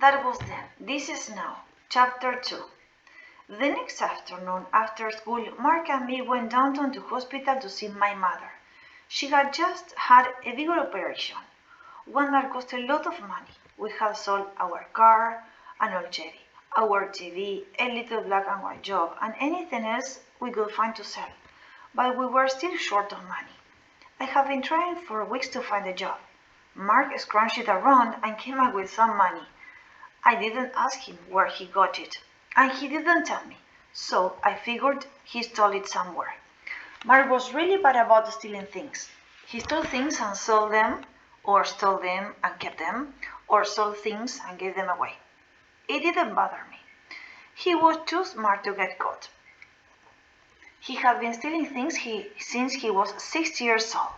That was then. This is now. Chapter 2. The next afternoon, after school, Mark and me went downtown to hospital to see my mother. She had just had a big operation, one that cost a lot of money. We had sold our car, an old Chevy, our TV, a little black and white job, and anything else we could find to sell. But we were still short of money. I have been trying for weeks to find a job. Mark scrunched it around and came up with some money. I didn't ask him where he got it, and he didn't tell me, so I figured he stole it somewhere. Mark was really bad about stealing things. He stole things and sold them, or stole them and kept them, or sold things and gave them away. It didn't bother me. He was too smart to get caught. He had been stealing things since he was 6 years old.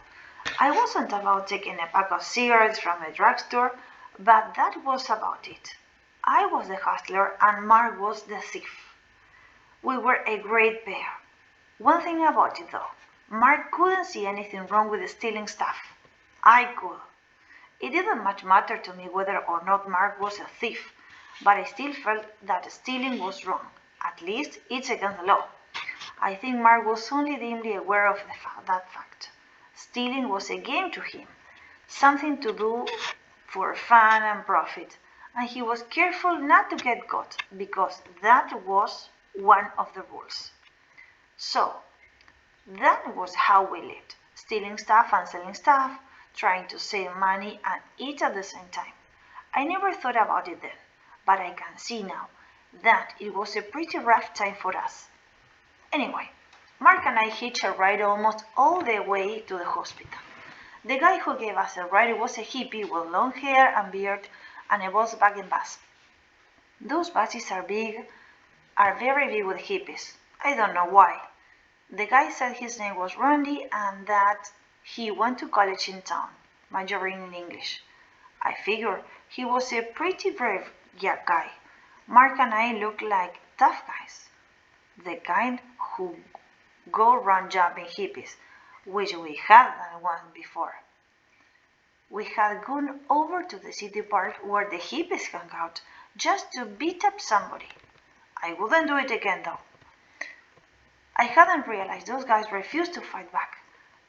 I wasn't about taking a pack of cigarettes from a drugstore, but that was about it. I was the hustler and Mark was the thief. We were a great pair. One thing about it though, Mark couldn't see anything wrong with stealing stuff. I could. It didn't much matter to me whether or not Mark was a thief, but I still felt that stealing was wrong. At least it's against the law. I think Mark was only dimly aware of that fact. Stealing was a game to him, something to do for fun and profit, and he was careful not to get caught because that was one of the rules. So, that was how we lived, stealing stuff and selling stuff, trying to save money and eat at the same time. I never thought about it then, but I can see now that it was a pretty rough time for us. Anyway, Mark and I hitched a ride almost all the way to the hospital. The guy who gave us a ride was a hippie with long hair and beard and a Volkswagen bus. Those buses are very big with hippies. I don't know why. The guy said his name was Randy and that he went to college in town, majoring in English. I figured he was a pretty brave guy. Mark and I looked like tough guys, the kind who go around jumping hippies, which we hadn't once before. We had gone over to the city park where the hippies hung out just to beat up somebody. I wouldn't do it again though. I hadn't realized those guys refused to fight back,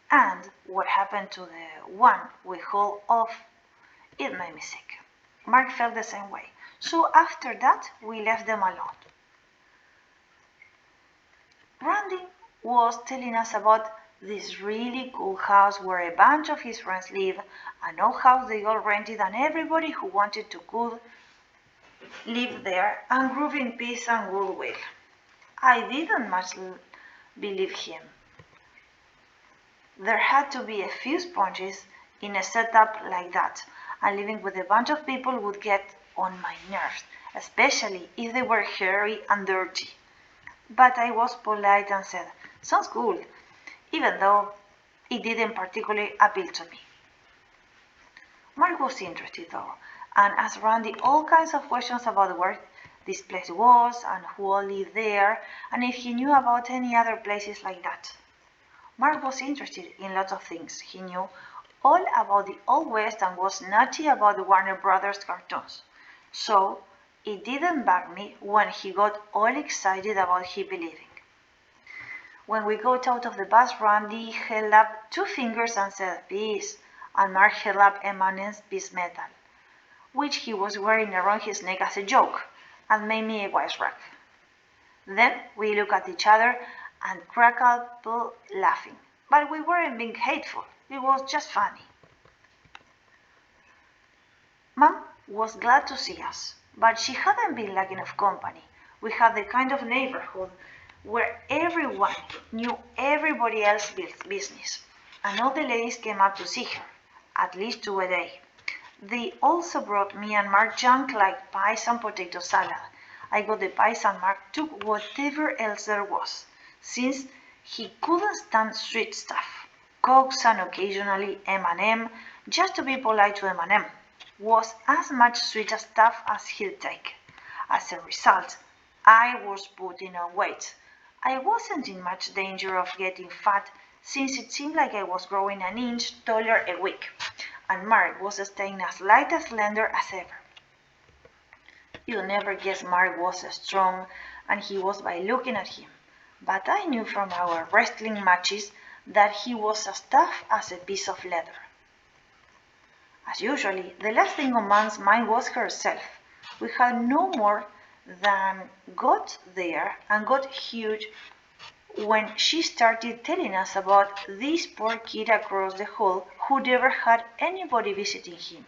and what happened to the one we hauled off, it made me sick. Mark felt the same way, so after that we left them alone. Randy was telling us about this really cool house where a bunch of his friends live, an old house they all rented and everybody who wanted to could live there and grew in peace and goodwill. I didn't much believe him. There had to be a few sponges in a setup like that, and living with a bunch of people would get on my nerves, especially if they were hairy and dirty. But I was polite and said, "Sounds cool," even though it didn't particularly appeal to me. Mark was interested though, and asked Randy all kinds of questions about where this place was and who all lived there, and if he knew about any other places like that. Mark was interested in lots of things. He knew all about the Old West and was nutty about the Warner Brothers cartoons. So it didn't bug me when he got all excited about hippie living. When we got out of the bus, Randy held up 2 fingers and said, "Peace," and Mark held up M&M's peace medal, which he was wearing around his neck as a joke, and made me a wisecrack. Then we looked at each other and crackled laughing, but we weren't being hateful, it was just funny. Mom was glad to see us, but she hadn't been lacking of company. We had the kind of neighborhood where everyone knew everybody else's business, and all the ladies came up to see her, at least 2 a day. They also brought me and Mark junk like pies and potato salad. I got the pies and Mark took whatever else there was, since he couldn't stand sweet stuff. Cokes and occasionally M&M, just to be polite to M&M, was as much sweet stuff as he'd take. As a result, I was putting on weight. I wasn't in much danger of getting fat since it seemed like I was growing an inch taller a week, and Mark was staying as light and slender as ever. You'll never guess Mark was strong, and he was by looking at him. But I knew from our wrestling matches that he was as tough as a piece of leather. As usually, the last thing on Mom's mind was herself. We had no more than got there and got huge when she started telling us about this poor kid across the hall who never had anybody visiting him.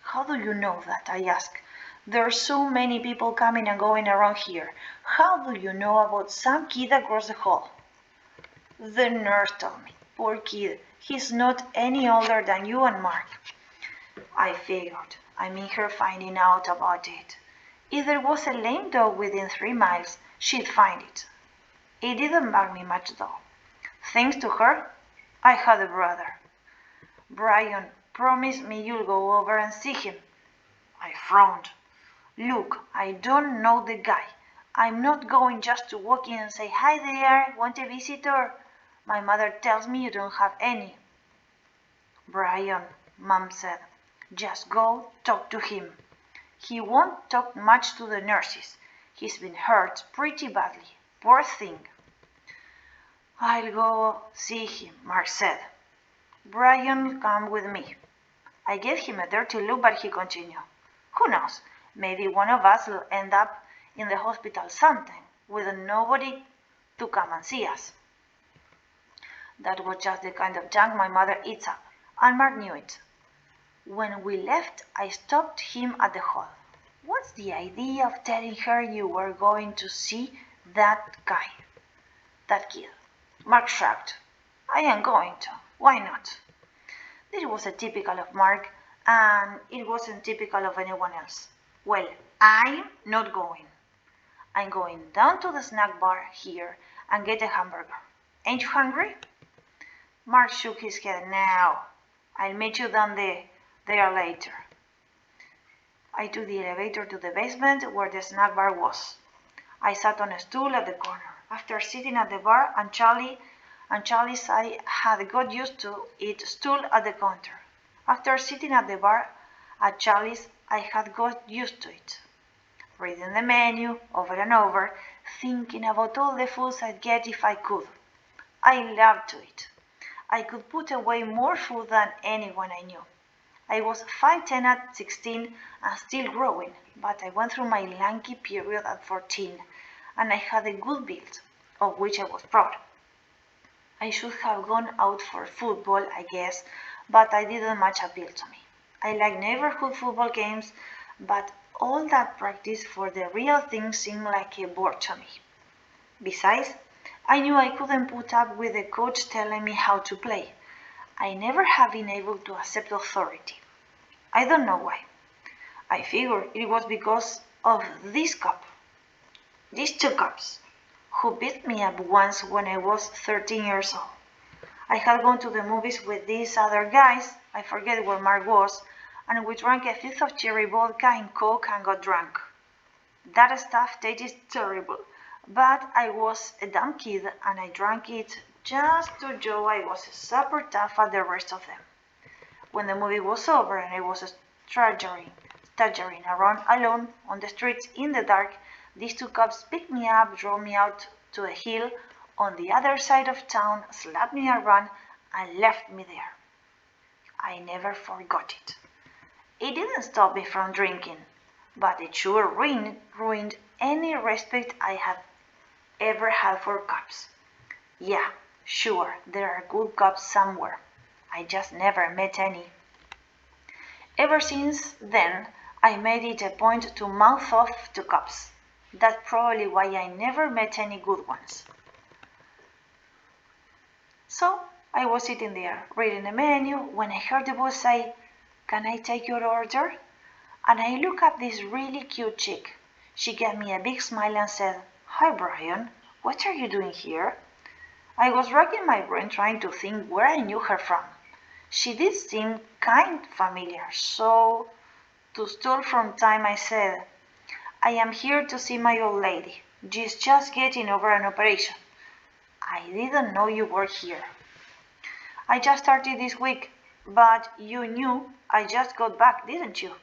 How do you know that? I asked. There are so many people coming and going around here. How do you know about some kid across the hall? The nurse told me. Poor kid. He's not any older than you and Mark. I figured. I mean her finding out about it. If there was a lame dog within 3 miles, she'd find it. It didn't bug me much though. Thanks to her, I had a brother. Bryon, promise me you'll go over and see him. I frowned. Look, I don't know the guy. I'm not going just to walk in and say, "Hi there, want a visitor?" My mother tells me you don't have any. Bryon, Mom said, just go talk to him. He won't talk much to the nurses. He's been hurt pretty badly. Poor thing. I'll go see him, Mark said. Bryon, come with me. I gave him a dirty look, but he continued. Who knows? Maybe one of us will end up in the hospital sometime with nobody to come and see us. That was just the kind of junk my mother eats up, and Mark knew it. When we left, I stopped him at the hall. What's the idea of telling her you were going to see that guy? That kid. Mark shrugged. I am going to. Why not? This was a typical of Mark, and it wasn't typical of anyone else. Well, I'm not going. I'm going down to the snack bar here and get a hamburger. Ain't you hungry? Mark shook his head. No, I'll meet you down there later. I took the elevator to the basement where the snack bar was. I sat on a stool at the corner. After sitting at the bar and Charlie's, I had got used to it stool at the counter. After sitting at the bar at Charlie's, I had got used to it. Reading the menu over and over, thinking about all the foods I'd get if I could. I loved to eat. I could put away more food than anyone I knew. I was 5'10" at 16 and still growing, but I went through my lanky period at 14, and I had a good build, of which I was proud. I should have gone out for football, I guess, but I didn't much appeal to me. I like neighborhood football games, but all that practice for the real thing seemed like a bore to me. Besides, I knew I couldn't put up with the coach telling me how to play. I never have been able to accept authority. I don't know why. I figured it was because of these two cops, who beat me up once when I was 13 years old. I had gone to the movies with these other guys, I forget where Mark was, and we drank a fifth of cherry vodka and coke and got drunk. That stuff tasted terrible, but I was a dumb kid and I drank it just to show I was super tough as the rest of them. When the movie was over and I was staggering around alone on the streets in the dark, these two cops picked me up, drove me out to a hill on the other side of town, slapped me around, and left me there. I never forgot it. It didn't stop me from drinking, but it sure ruined any respect I had ever had for cops. Yeah, sure, there are good cops somewhere. I just never met any. Ever since then, I made it a point to mouth off to cops. That's probably why I never met any good ones. So, I was sitting there, reading the menu, when I heard the boss say, "Can I take your order?" And I looked at this really cute chick. She gave me a big smile and said, "Hi, Bryon. What are you doing here?" I was racking my brain trying to think where I knew her from. She did seem kind familiar, so to stall from time I said, "I am here to see my old lady. She's just getting over an operation." "I didn't know you were here." "I just started this week, but you knew I just got back, didn't you?"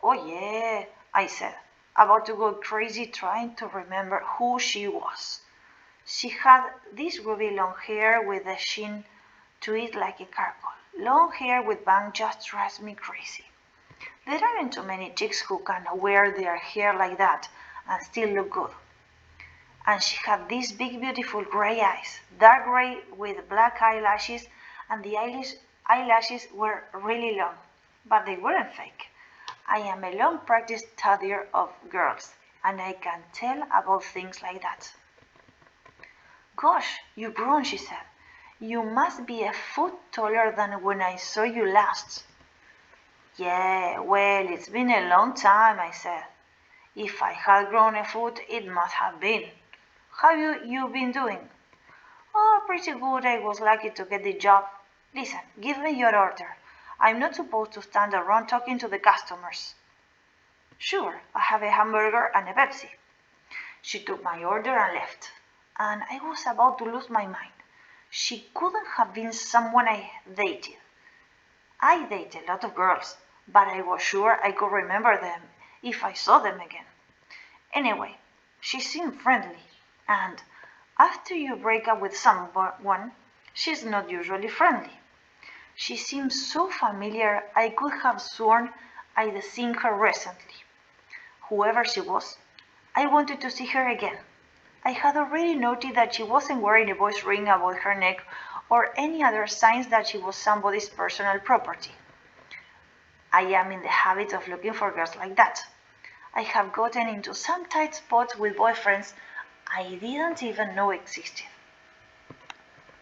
"Oh yeah, I said, about to go crazy trying to remember who she was. She had this ruby long hair with a sheen to it like a carpal. Long hair with bangs just drives me crazy. There aren't too many chicks who can wear their hair like that and still look good. And she had these big beautiful grey eyes, dark grey with black eyelashes, and the eyelashes were really long, but they weren't fake. I am a long practiced studier of girls, and I can tell about things like that. Gosh, you've grown, she said. You must be a foot taller than when I saw you last. Yeah, well, it's been a long time, I said. If I had grown a foot, it must have been. How you been doing? Oh, pretty good. I was lucky to get the job. Listen, give me your order. I'm not supposed to stand around talking to the customers. Sure, I have a hamburger and a Pepsi. She took my order and left, and I was about to lose my mind. She couldn't have been someone I dated. I date a lot of girls, but I was sure I could remember them if I saw them again. Anyway, she seemed friendly, and after you break up with someone, she's not usually friendly. She seemed so familiar I could have sworn I'd seen her recently. Whoever she was, I wanted to see her again. I had already noted that she wasn't wearing a voice ring about her neck or any other signs that she was somebody's personal property. I am in the habit of looking for girls like that. I have gotten into some tight spots with boyfriends I didn't even know existed.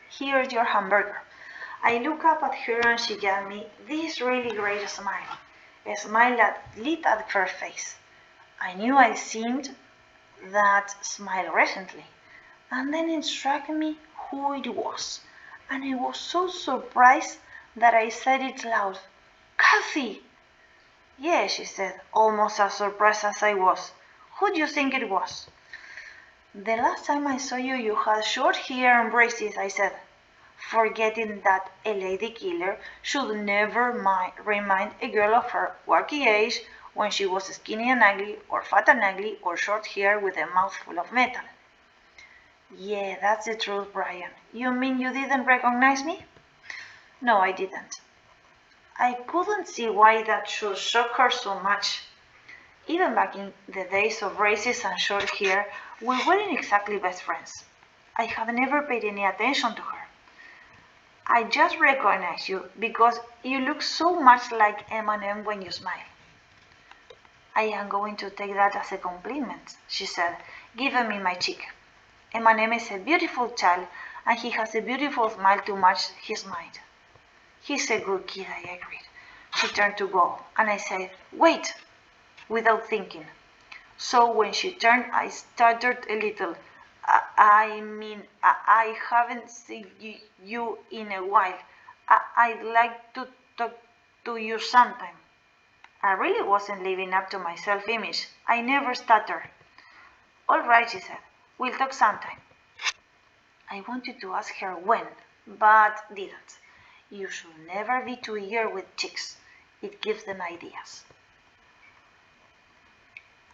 Here's your hamburger. I looked up at her and she gave me this really great smile, a smile that lit up her face. I knew I'd seen that smile recently, and then it struck me who it was, and I was so surprised that I said it loud. Kathy! Yeah, she said, almost as surprised as I was. Who do you think it was? The last time I saw you, you had short hair and braces, I said, forgetting that a lady killer should never remind a girl of her wacky age when she was skinny and ugly, or fat and ugly, or short hair with a mouth full of metal. Yeah, that's the truth, Bryon. You mean you didn't recognize me? No, I didn't. I couldn't see why that should shock her so much. Even back in the days of braces and short hair, we weren't exactly best friends. I have never paid any attention to her. I just recognize you because you look so much like M&M when you smile. I am going to take that as a compliment, she said, giving me my cheek. M&M is a beautiful child, and he has a beautiful smile to match his mind. He's a good kid, I agreed. She turned to go, and I said, wait, without thinking. So when she turned, I stuttered a little. I haven't seen you in a while. I'd like to talk to you sometime. I really wasn't living up to my self-image. I never stutter. All right, she said. We'll talk sometime. I wanted to ask her when, but didn't. You should never be too eager with chicks. It gives them ideas.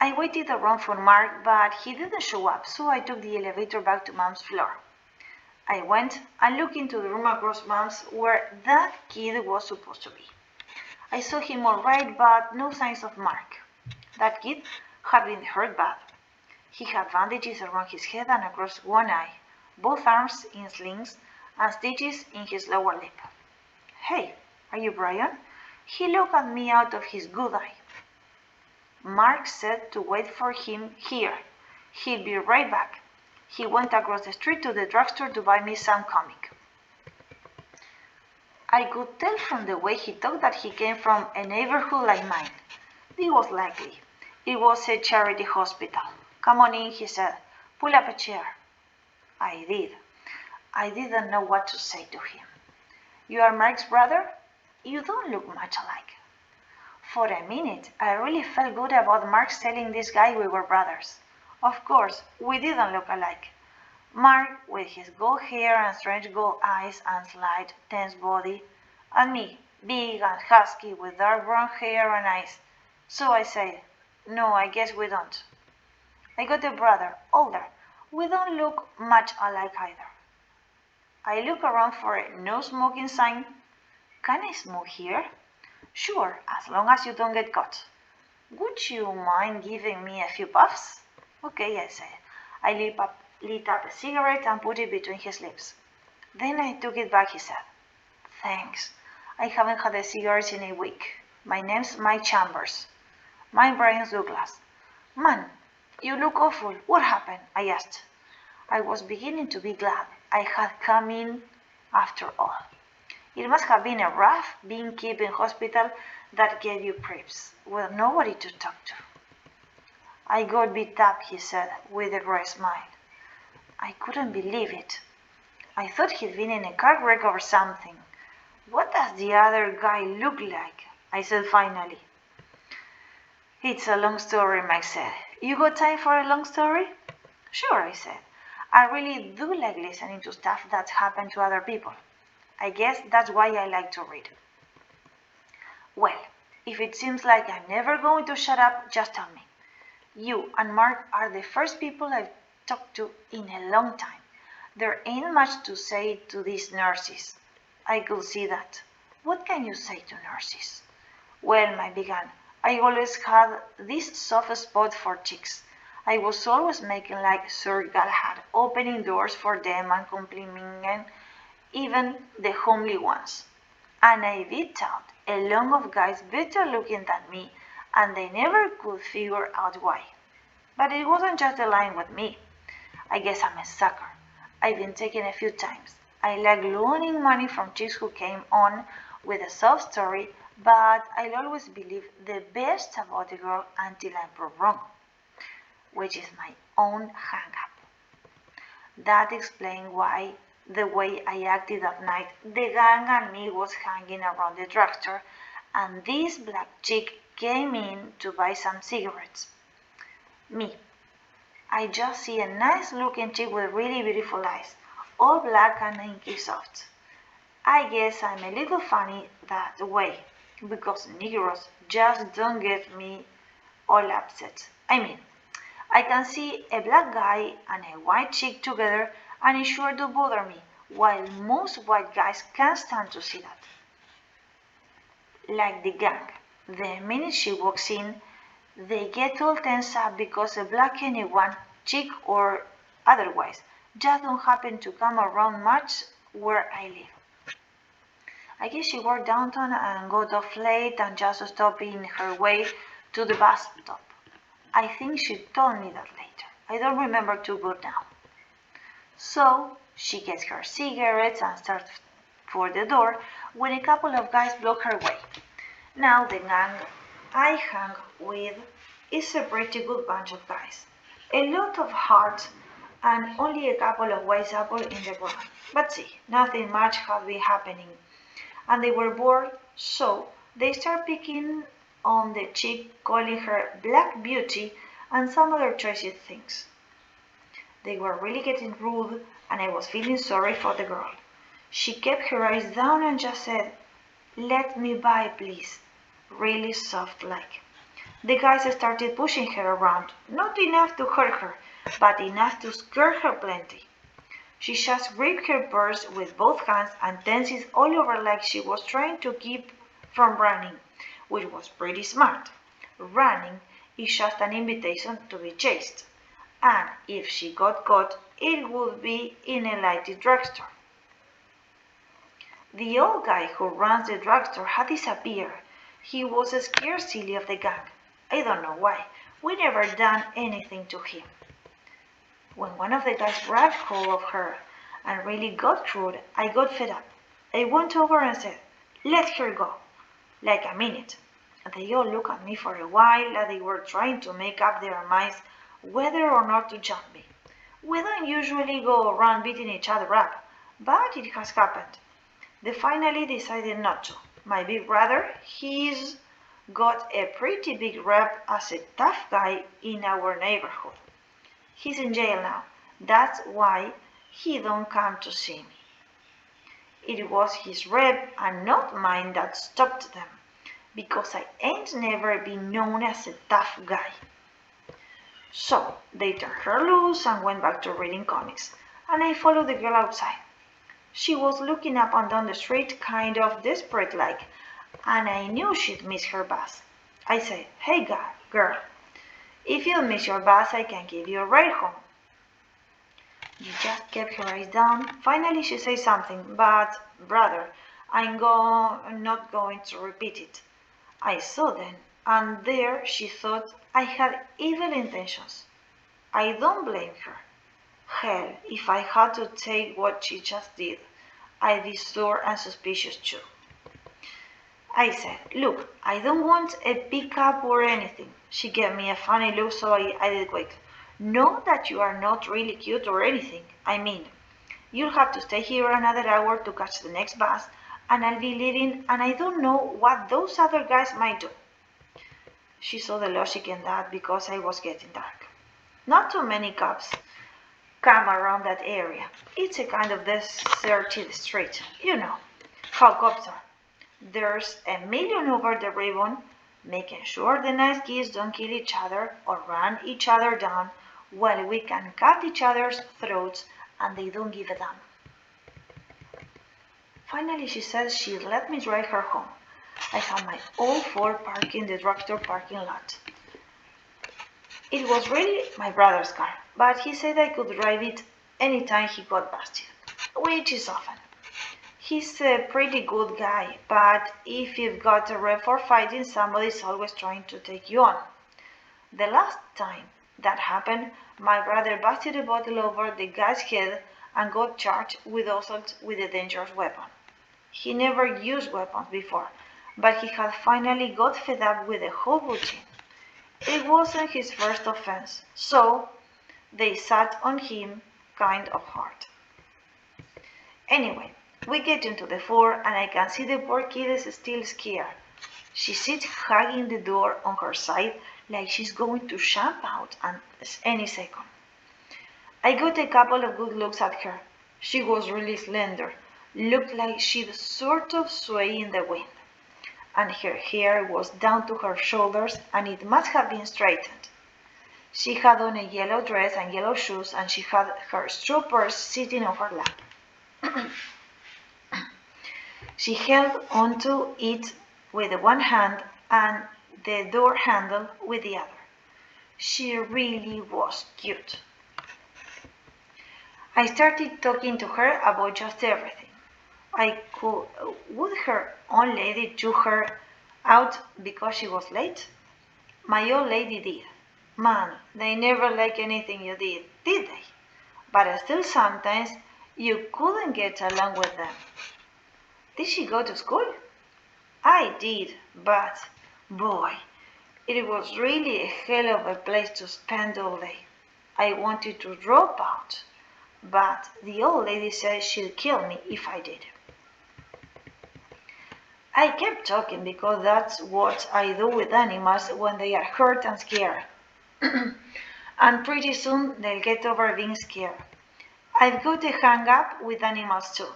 I waited around for Mark, but he didn't show up, so I took the elevator back to Mom's floor. I went and looked into the room across Mom's where that kid was supposed to be. I saw him all right, but no signs of Mark. That kid had been hurt bad. He had bandages around his head and across one eye, both arms in slings, and stitches in his lower lip. Hey, are you Bryon? He looked at me out of his good eye. Mark said to wait for him here. He'd be right back. He went across the street to the drugstore to buy me some comic. I could tell from the way he talked that he came from a neighborhood like mine. It was likely. It was a charity hospital. Come on in, he said. Pull up a chair. I did. I didn't know what to say to him. You are Mark's brother? You don't look much alike. For a minute, I really felt good about Mark telling this guy we were brothers. Of course, we didn't look alike. Mark with his gold hair and strange gold eyes and slight, tense body, and me, big and husky with dark brown hair and eyes. So I said, No, I guess we don't. I got a brother, older. We don't look much alike either. I look around for a no smoking sign. Can I smoke here? Sure, as long as you don't get caught. Would you mind giving me a few puffs? Okay, I said. I lit up a cigarette and put it between his lips. Then I took it back, he said. Thanks. I haven't had a cigarette in a week. My name's Mike Chambers. My Bryon Douglas. Man, you look awful. What happened? I asked. I was beginning to be glad I had come in after all. It must have been a rough being kept in hospital that gave you creeps, with nobody to talk to. I got beat up, he said, with a wry smile. I couldn't believe it. I thought he'd been in a car wreck or something. What does the other guy look like? I said finally. It's a long story, Mike said. You got time for a long story? Sure, I said. I really do like listening to stuff that's happened to other people. I guess that's why I like to read. Well, if it seems like I'm never going to shut up, just tell me. You and Mark are the first people I've talked to in a long time. There ain't much to say to these nurses. I could see that. What can you say to nurses? Well, I began. I always had this soft spot for chicks. I was always making like Sir Galahad, opening doors for them and complimenting even the homely ones. And I beat out a lot of guys better looking than me, and they never could figure out why. But it wasn't just a line with me. I guess I'm a sucker. I've been taken a few times. I like loaning money from chicks who came on with a soft story, but I'll always believe the best about a girl until I'm proved wrong, which is my own hang-up. That explains why the way I acted that night. The gang and me was hanging around the drugstore, and this black chick came in to buy some cigarettes. Me. I just see a nice-looking chick with really beautiful eyes, all black and inky soft. I guess I'm a little funny that way, because Negroes just don't get me all upset. I can see a black guy and a white chick together and it sure do bother me, while most white guys can't stand to see that. Like the gang. The minute she walks in, they get all tense up because a black anyone, chick or otherwise, just don't happen to come around much where I live. I guess she worked downtown and got off late and just stopped in her way to the bus stop. I think she told me that later. I don't remember too good now. So she gets her cigarettes and starts for the door when a couple of guys block her way. Now the gang I hang with is a pretty good bunch of guys. A lot of hearts and only a couple of white apples in the ground. But see, nothing much has been happening. And they were bored, so they start picking on the chick, calling her Black Beauty and some other choice things. They were really getting rude, and I was feeling sorry for the girl. She kept her eyes down and just said, "Let me by, please," really soft like. The guys started pushing her around, not enough to hurt her, but enough to scare her plenty. She just gripped her purse with both hands and tensed all over like she was trying to keep from running, which was pretty smart. Running is just an invitation to be chased, and if she got caught, it would be in a lighted drugstore. The old guy who runs the drugstore had disappeared. He was scared silly of the gang. I don't know why. We never done anything to him. When one of the guys grabbed hold of her and really got crude, I got fed up. I went over and said, "Let her go," like I mean it. They all looked at me for a while like they were trying to make up their minds whether or not to jump me. We don't usually go around beating each other up, but it has happened. They finally decided not to. My big brother, he's got a pretty big rep as a tough guy in our neighborhood. He's in jail now. That's why he don't come to see me. It was his rep and not mine that stopped them. because I ain't never been known as a tough guy. So they turned her loose and went back to reading comics, and I followed the girl outside. She was looking up and down the street, kind of desperate like, and I knew she'd miss her bus. I said, "Hey girl, if you miss your bus, I can give you a ride home." She just kept her eyes down. Finally she said something, but brother, I'm not going to repeat it. I saw then, and there she thought I had evil intentions. I don't blame her. Hell, if I had to take what she just did, I'd be sore and suspicious too. I said, "Look, I don't want a pickup or anything." She gave me a funny look, so I did quick. "Know that you are not really cute or anything. I mean, you'll have to stay here another hour to catch the next bus, and I'll be leaving, and I don't know what those other guys might do." She saw the logic in that because I was getting dark. Not too many cops come around that area. It's a kind of deserted street, you know how cops are. There's a million over the ribbon, making sure the nice kids don't kill each other or run each other down, while we can cut each other's throats and they don't give a damn. Finally she said she'd let me drive her home. I had my old Ford parked in the drugstore parking lot. It was really my brother's car, but he said I could drive it anytime he got busted, which is often. He's a pretty good guy, but if you've got a rep for fighting, somebody's always trying to take you on. The last time that happened, my brother busted a bottle over the guy's head and got charged with assault with a dangerous weapon. He never used weapons before, but he had finally got fed up with the whole routine. It wasn't his first offense, so they sat on him kind of hard. Anyway, we get into the Ford and I can see the poor kid is still scared. She sits hugging the door on her side like she's going to jump out any second. I got a couple of good looks at her. She was really slender, looked like she'd sort of sway in the wind, and her hair was down to her shoulders and it must have been straightened. She had on a yellow dress and yellow shoes, and she had her straw purse sitting on her lap. She held onto it with one hand and the door handle with the other. She really was cute. I started talking to her about just everything. Would her old lady chew her out because she was late? My old lady did. Man, they never liked anything you did they? But still sometimes you couldn't get along with them. Did she go to school? I did, but boy, it was really a hell of a place to spend all day. I wanted to drop out, but the old lady said she'd kill me if I did. I kept talking because that's what I do with animals when they are hurt and scared. And pretty soon they'll get over being scared. I've got a hang up with animals too.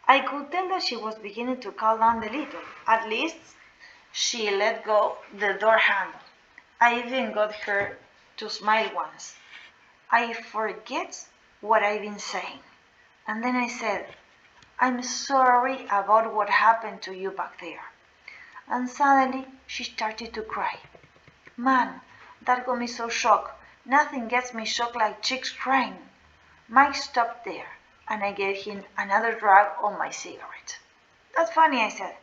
I could tell that she was beginning to calm down a little. At least she let go the door handle. I even got her to smile once. I forget what I've been saying. And then I said, "I'm sorry about what happened to you back there." And suddenly she started to cry. Man, that got me so shocked. Nothing gets me shocked like chicks crying. Mike stopped there, and I gave him another drag on my cigarette. "That's funny," I said.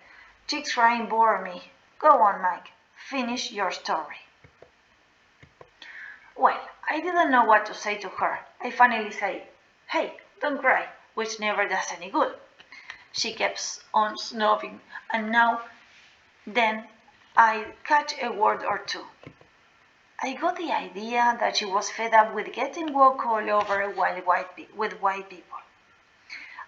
"Chicks crying bore me. Go on, Mike. Finish your story." Well, I didn't know what to say to her. I finally said, "Hey, don't cry," which never does any good. She kept on snobbing, and now then I'd catch a word or two. I got the idea that she was fed up with getting walked all over with white people.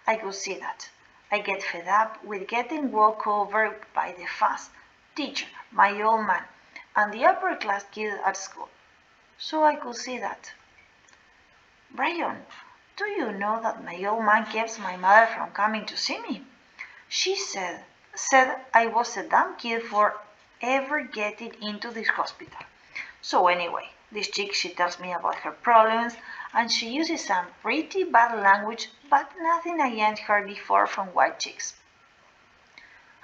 I could see that. I get fed up with getting walked over by the fast teacher, my old man, and the upper class kids at school. So I could see that. "Bryon, do you know that my old man keeps my mother from coming to see me?" she said, said I was a dumb kid for ever getting into this hospital. So anyway, this chick, she tells me about her problems and she uses some pretty bad language, but nothing I ain't heard before from white chicks.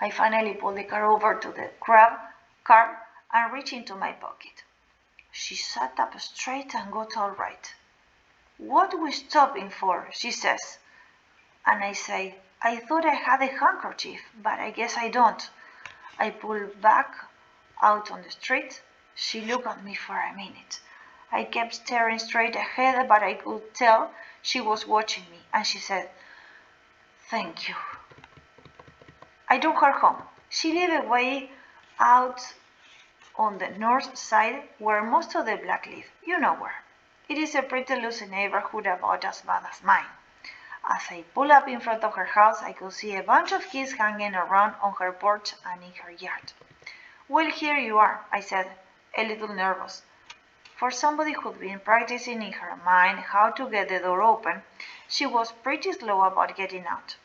I finally pull the car over to the car and reach into my pocket. She sat up straight and got all right. "What we stopping for?" she says. And I say, "I thought I had a handkerchief, but I guess I don't." I pull back out on the street. She looked at me for a minute. I kept staring straight ahead, but I could tell she was watching me, and she said, "Thank you." I drove her home. She lived way out on the north side where most of the black live. You know where. It is a pretty lousy neighborhood, about as bad as mine. As I pulled up in front of her house, I could see a bunch of kids hanging around on her porch and in her yard. "Well, here you are," I said, a little nervous. For somebody who'd been practicing in her mind how to get the door open, she was pretty slow about getting out.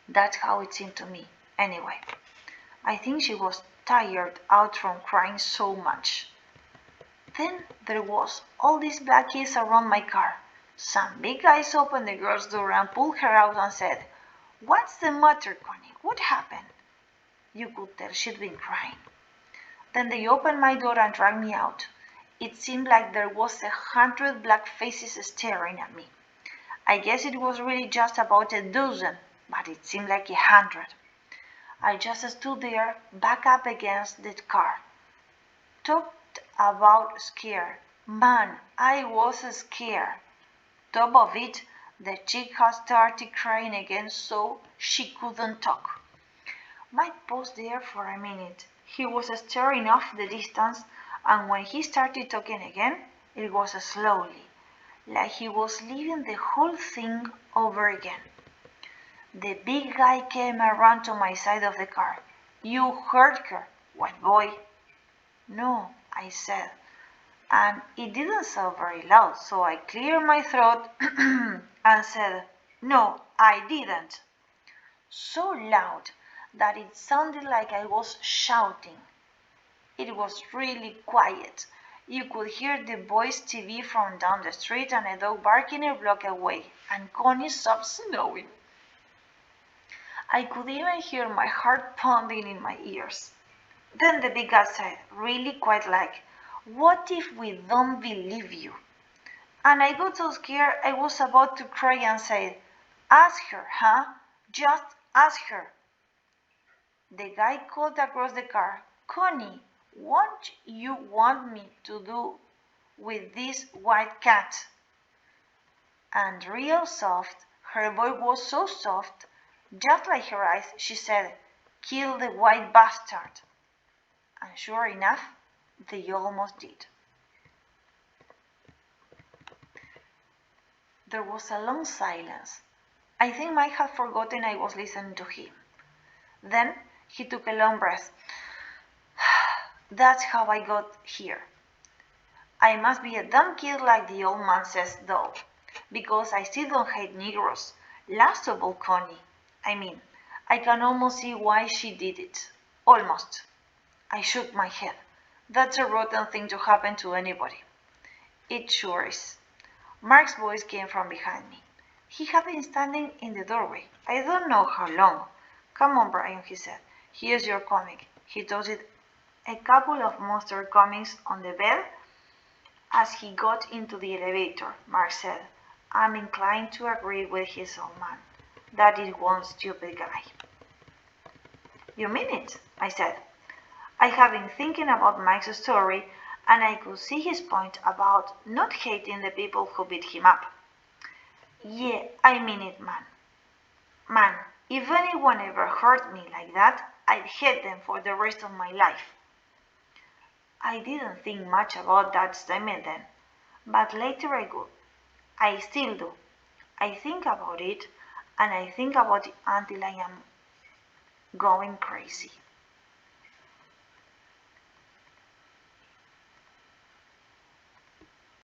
That's how it seemed to me, anyway. I think she was tired out from crying so much. Then there was all these black kids around my car. Some big guys opened the girl's door and pulled her out and said, "What's the matter, Connie? What happened?" You could tell she'd been crying. Then they opened my door and dragged me out. It seemed like there was 100 black faces staring at me. I guess it was really just about a dozen, but it seemed like 100. I just stood there, back up against the car. Talked about scared. Man, I was scared. Top of it, the chick had started crying again, so she couldn't talk. Mike paused there for a minute. He was staring off the distance, and when he started talking again, it was slowly, like he was living the whole thing over again. The big guy came around to my side of the car. "You heard her, white boy." "No," I said, and it didn't sound very loud, so I cleared my throat and said, "No, I didn't." So loud that it sounded like I was shouting. It was really quiet. You could hear the boys' TV from down the street and a dog barking a block away, and Connie stopped snowing. I could even hear my heart pounding in my ears. Then the big guy said, really quiet like, "What if we don't believe you?" And I got so scared I was about to cry and said, "Ask her, huh? Just ask her." The guy called across the car, "Connie, what you want me to do with this white cat?" And real soft, her voice was so soft, just like her eyes, she said, "Kill the white bastard." And sure enough, they almost did. There was a long silence. I think Mike had forgotten I was listening to him. Then he took a long breath. "That's how I got here. I must be a dumb kid like the old man says though, because I still don't hate Negroes. Last of all, Connie. I mean, I can almost see why she did it. Almost." I shook my head. "That's a rotten thing to happen to anybody." "It sure is." Mark's voice came from behind me. He had been standing in the doorway. I don't know how long. "Come on, Bryon," he said. "Here's your comic." He tossed a couple of monster comics on the bed as he got into the elevator. Mark said, "I'm inclined to agree with his old man. That is one stupid guy." "You mean it?" I said. I had been thinking about Mike's story, and I could see his point about not hating the people who beat him up. "Yeah, I mean it, man. Man, if anyone ever hurt me like that, I'd hate them for the rest of my life." I didn't think much about that statement then, but later I could. I still do. I think about it, and I think about it until I am going crazy.